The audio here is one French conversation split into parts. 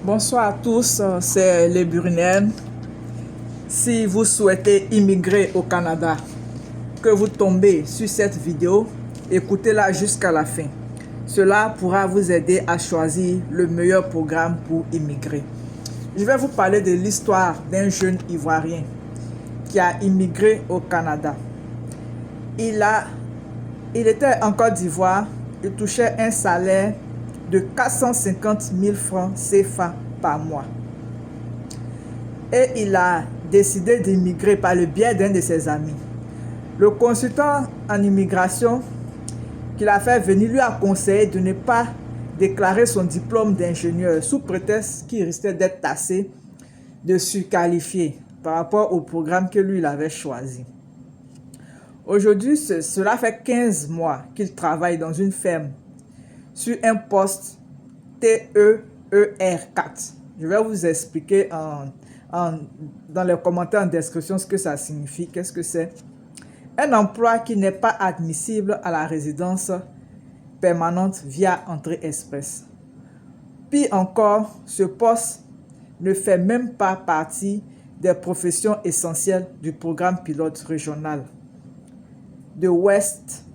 Bonsoir à tous, c'est les Burunais. Si vous souhaitez immigrer au Canada, que vous tombez sur cette vidéo, écoutez-la jusqu'à la fin. Cela pourra vous aider à choisir le meilleur programme pour immigrer. Je vais vous parler de l'histoire d'un jeune Ivoirien qui a immigré au Canada. Il était en Côte d'Ivoire, il touchait un salaire de 450 000 francs CFA par mois. Et il a décidé d'immigrer par le biais d'un de ses amis. Le consultant en immigration qu'il a fait venir lui a conseillé de ne pas déclarer son diplôme d'ingénieur sous prétexte qu'il risquait d'être taxé de surqualifié par rapport au programme que lui il avait choisi. Aujourd'hui, cela fait 15 mois qu'il travaille dans une ferme sur un poste TEER4. Je vais vous expliquer dans les commentaires en description ce que ça signifie, qu'est-ce que c'est. Un emploi qui n'est pas admissible à la résidence permanente via entrée express. Puis encore, ce poste ne fait même pas partie des professions essentielles du programme pilote régional de West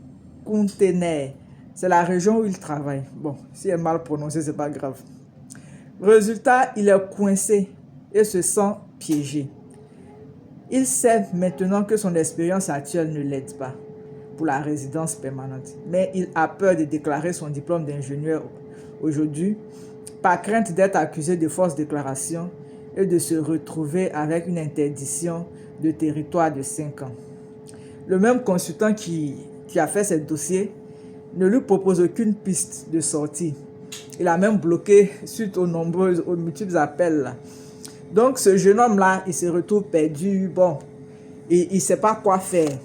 Kootenay. C'est la région où il travaille. Bon, si elle est mal prononcée, c'est pas grave. Résultat, il est coincé et se sent piégé. Il sait maintenant que son expérience actuelle ne l'aide pas pour la résidence permanente. Mais il a peur de déclarer son diplôme d'ingénieur aujourd'hui par crainte d'être accusé de fausse déclaration et de se retrouver avec une interdiction de territoire de 5 ans. Le même consultant qui a fait ce dossier ne lui propose aucune piste de sortie. Il a même bloqué suite aux multiples appels là. Donc ce jeune homme-là, il se retrouve perdu. Bon, et il ne sait pas quoi faire.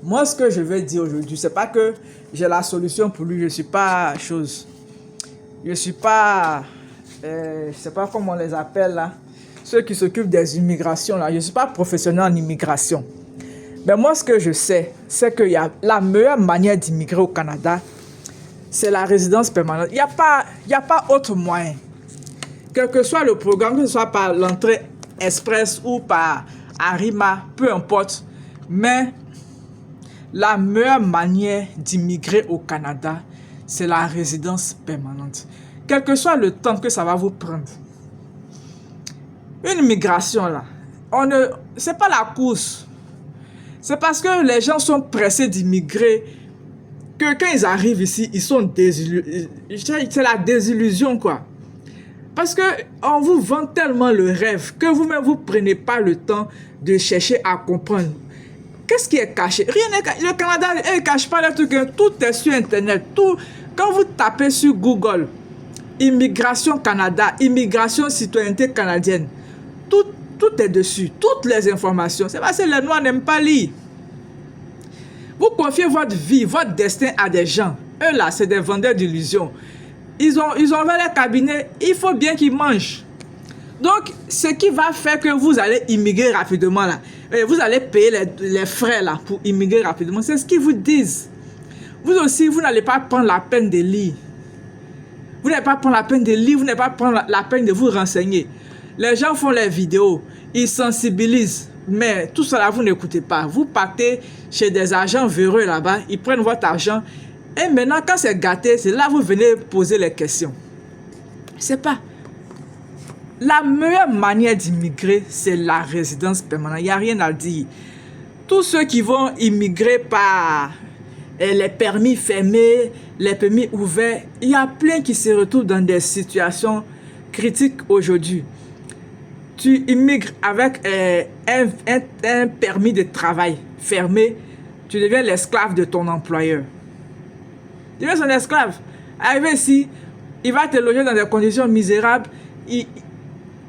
Moi, ce que je veux dire aujourd'hui, c'est pas que j'ai la solution pour lui. Je ne suis pas chose. Je ne suis pas... je ne sais pas comment on les appelle là. Ceux qui s'occupent des immigrations là. Je ne suis pas professionnel en immigration. Mais moi, ce que je sais, c'est que la meilleure manière d'immigrer au Canada, c'est la résidence permanente. Il n'y a pas autre moyen. Quel que soit le programme, que ce soit par l'entrée express ou par Arima, peu importe. Mais la meilleure manière d'immigrer au Canada, c'est la résidence permanente. Quel que soit le temps que ça va vous prendre. Une immigration, là, c'est pas la course. C'est parce que les gens sont pressés d'immigrer que quand ils arrivent ici, ils sont désillusionnés. C'est la désillusion, quoi. Parce qu'on vous vend tellement le rêve que vous-même, vous ne prenez pas le temps de chercher à comprendre. Qu'est-ce qui est caché? Rien n'est caché. Le Canada ne cache pas les trucs. Tout est sur Internet. Tout. Quand vous tapez sur Google, Immigration Canada, Immigration Citoyenneté canadienne, tout est dessus, toutes les informations. C'est parce que les Noirs n'aiment pas lire. Vous confiez votre vie, votre destin à des gens. Eux là, c'est des vendeurs d'illusions. Ils ont ouvert les cabinets, il faut bien qu'ils mangent. Donc, ce qui va faire que vous allez immigrer rapidement là, vous allez payer les frais là pour immigrer rapidement, c'est ce qu'ils vous disent. Vous aussi, vous n'allez pas prendre la peine de lire. Vous n'allez pas prendre la peine de lire, vous n'allez pas prendre la peine de vous renseigner. Les gens font les vidéos, ils sensibilisent, mais tout cela, vous n'écoutez pas. Vous partez chez des agents véreux là-bas, ils prennent votre argent, et maintenant, quand c'est gâté, c'est là que vous venez poser les questions. C'est pas. La meilleure manière d'immigrer, c'est la résidence permanente. Il n'y a rien à dire. Tous ceux qui vont immigrer par les permis fermés, les permis ouverts, il y a plein qui se retrouvent dans des situations critiques aujourd'hui. Tu immigres avec un permis de travail fermé, tu deviens l'esclave de ton employeur. Tu deviens son esclave. Arrivé ici, il va te loger dans des conditions misérables.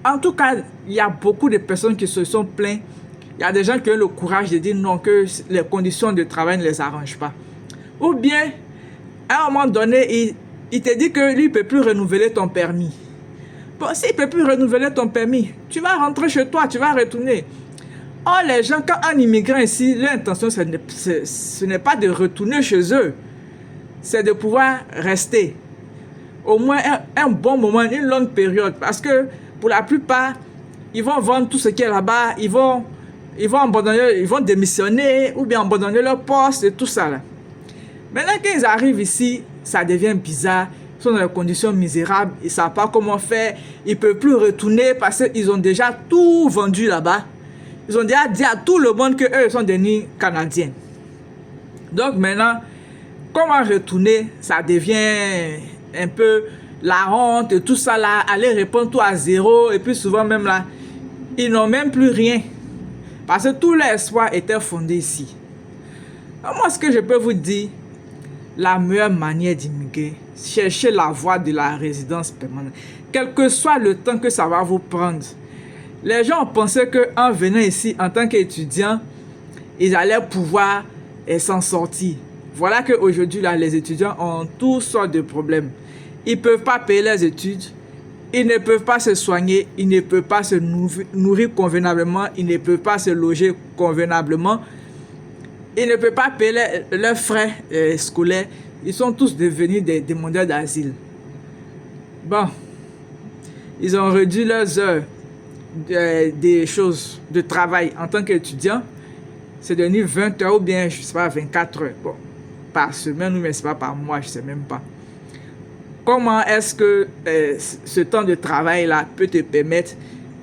En tout cas, il y a beaucoup de personnes qui se sont plaintes. Il y a des gens qui ont le courage de dire non, que les conditions de travail ne les arrangent pas. Ou bien, à un moment donné, il te dit que lui ne peut plus renouveler ton permis. Bon, s'il ne peut plus renouveler ton permis, tu vas rentrer chez toi, tu vas retourner. Or, les gens, quand un immigrant ici, l'intention, ce n'est pas de retourner chez eux. C'est de pouvoir rester. au moins un bon moment, une longue période. Parce que pour la plupart, ils vont vendre tout ce qui est là-bas, ils vont abandonner, ils vont démissionner ou bien abandonner leur poste et tout ça là. Maintenant qu'ils arrivent ici, ça devient bizarre. Ils sont dans des conditions misérables, ils ne savent pas comment faire, ils ne peuvent plus retourner parce qu'ils ont déjà tout vendu là-bas. Ils ont déjà dit à tout le monde qu'eux sont des nids canadiens. Donc maintenant, comment retourner, ça devient un peu la honte et tout ça là, aller répondre tout à zéro et puis souvent même là, ils n'ont même plus rien. Parce que tout l'espoir était fondé ici. Alors moi, ce que je peux vous dire, la meilleure manière d'immigrer, chercher la voie de la résidence permanente. Quel que soit le temps que ça va vous prendre. Les gens pensaient qu'en venant ici en tant qu'étudiants, ils allaient pouvoir s'en sortir. Voilà qu'aujourd'hui, les étudiants ont toutes sortes de problèmes. Ils ne peuvent pas payer leurs études, ils ne peuvent pas se soigner, ils ne peuvent pas se nourrir convenablement, ils ne peuvent pas se loger convenablement, ils ne peuvent pas payer leurs frais scolaires. Ils sont tous devenus des demandeurs d'asile. Bon, ils ont réduit leurs heures des choses de travail en tant qu'étudiants. C'est devenu 20 heures ou bien, je ne sais pas, 24 heures. Bon, par semaine ou mais c'est pas par mois, je ne sais même pas. Comment est-ce que ce temps de travail-là peut te permettre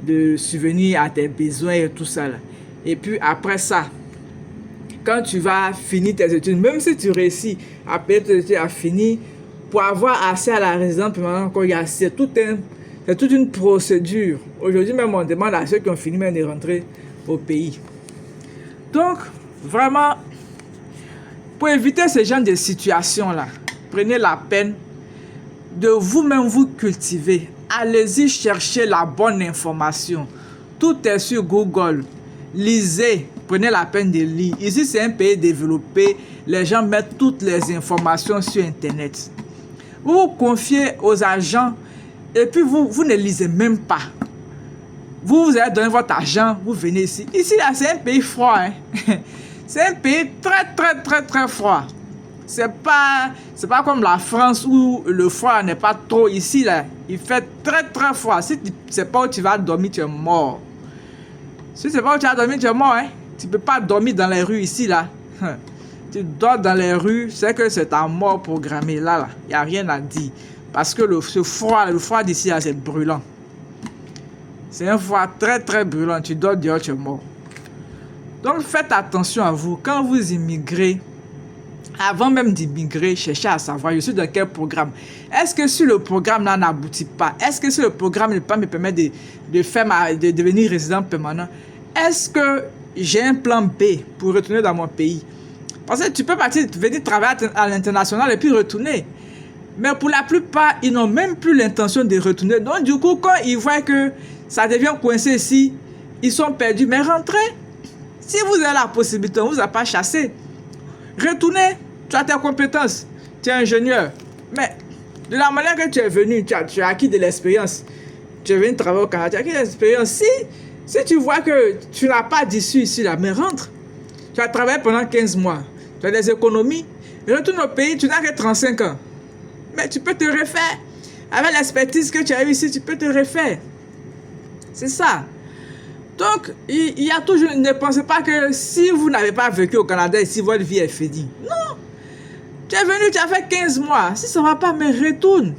de subvenir à tes besoins et tout ça là. Et puis après ça, quand tu vas finir tes études, même si tu réussis à payer tes études, à finir, pour avoir accès à la résidence permanente, c'est toute une procédure. Aujourd'hui même, on demande à ceux qui ont fini même de rentrer au pays. Donc, vraiment, pour éviter ce genre de situation-là, prenez la peine de vous-même vous cultiver. Allez-y chercher la bonne information. Tout est sur Google. Lisez, prenez la peine de lire. Ici, c'est un pays développé. Les gens mettent toutes les informations sur Internet. Vous vous confiez aux agents et puis vous ne lisez même pas. Vous allez donner votre argent, vous venez ici. Ici, là, c'est un pays froid. Hein? C'est un pays très froid. C'est pas comme la France où le froid n'est pas trop. Ici, là, il fait très froid. Si tu ne sais pas où tu vas dormir, tu es mort. Si tu ne sais pas où tu vas dormir, tu es mort. Hein? Tu ne peux pas dormir dans les rues ici, là. Tu dors dans les rues, c'est que c'est ta mort programmée. Là, il n'y a rien à dire. Parce que le froid d'ici, là, c'est brûlant. C'est un froid très brûlant. Tu dors dehors, tu es mort. Donc, faites attention à vous. Quand vous immigrez, avant même d'immigrer, cherchez à savoir, je suis dans quel programme. Est-ce que si le programme là n'aboutit pas, est-ce que si le programme ne peut pas me permettre de devenir résident permanent, est-ce que j'ai un plan B pour retourner dans mon pays? Parce que tu peux venir travailler à l'international et puis retourner. Mais pour la plupart, ils n'ont même plus l'intention de retourner. Donc du coup, quand ils voient que ça devient coincé ici, ils sont perdus. Mais rentrez. Si vous avez la possibilité, on ne vous a pas chassé. Retournez, tu as tes compétences, tu es ingénieur. Mais de la manière que tu es venu, tu as acquis de l'expérience. Tu es venu travailler au Canada, tu as acquis de l'expérience. Si tu vois que tu n'as pas d'issue ici, là, mais rentre. Tu as travaillé pendant 15 mois, tu as des économies. Retourne au pays, tu n'as que 35 ans. Mais tu peux te refaire. Avec l'expertise que tu as eue ici, tu peux te refaire. C'est ça. Donc, il y a toujours, ne pensez pas que si vous n'avez pas vécu au Canada et si votre vie est finie. Non. Tu es venu, tu as fait 15 mois. Si ça ne va pas, mais retourne.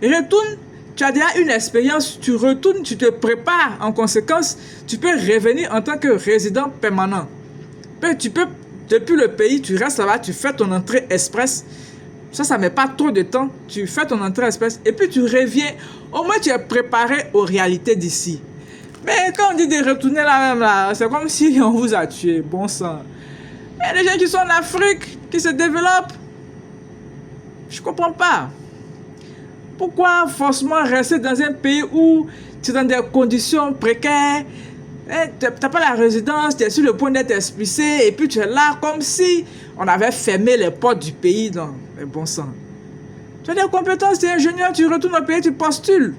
Retourne, tu as déjà une expérience, tu retournes, tu te prépares. En conséquence, tu peux revenir en tant que résident permanent. Tu peux, depuis le pays, tu restes là-bas, tu fais ton entrée express. Ça ne met pas trop de temps. Tu fais ton entrée express et puis tu reviens. Au moins, tu es préparé aux réalités d'ici. Mais quand on dit de retourner là-même, là, c'est comme si on vous a tué. Bon sang. Mais les gens qui sont en Afrique, qui se développent, je ne comprends pas. Pourquoi forcément rester dans un pays où tu es dans des conditions précaires, tu n'as pas la résidence, tu es sur le point d'être expulsé, et puis tu es là comme si on avait fermé les portes du pays. Non, mais bon sang. Tu as des compétences, tu es ingénieur, tu retournes au pays, tu postules.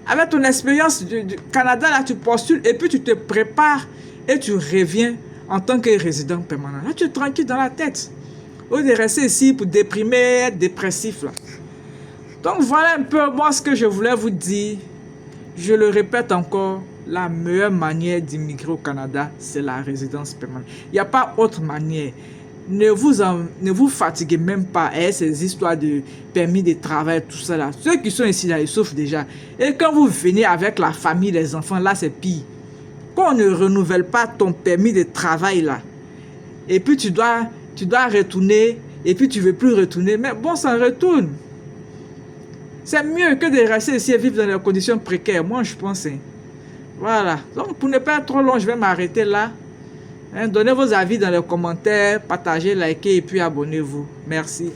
Avec ton expérience du Canada, là, tu postules et puis tu te prépares et tu reviens en tant que résident permanent. Là, tu es tranquille dans la tête. Au lieu de rester ici pour déprimer, être dépressif. Là. Donc voilà un peu moi ce que je voulais vous dire. Je le répète encore, la meilleure manière d'immigrer au Canada, c'est la résidence permanente. Il n'y a pas autre manière. Ne vous fatiguez même pas avec ces histoires de permis de travail, tout ça là. Ceux qui sont ici là, ils souffrent déjà. Et quand vous venez avec la famille, les enfants, là c'est pire. Quand on ne renouvelle pas ton permis de travail là, et puis tu dois retourner, et puis tu ne veux plus retourner, mais bon, ça retourne. C'est mieux que de rester ici et vivre dans des conditions précaires, moi je pense. Voilà. Donc pour ne pas être trop long, je vais m'arrêter là. Donnez vos avis dans les commentaires, partagez, likez et puis abonnez-vous. Merci.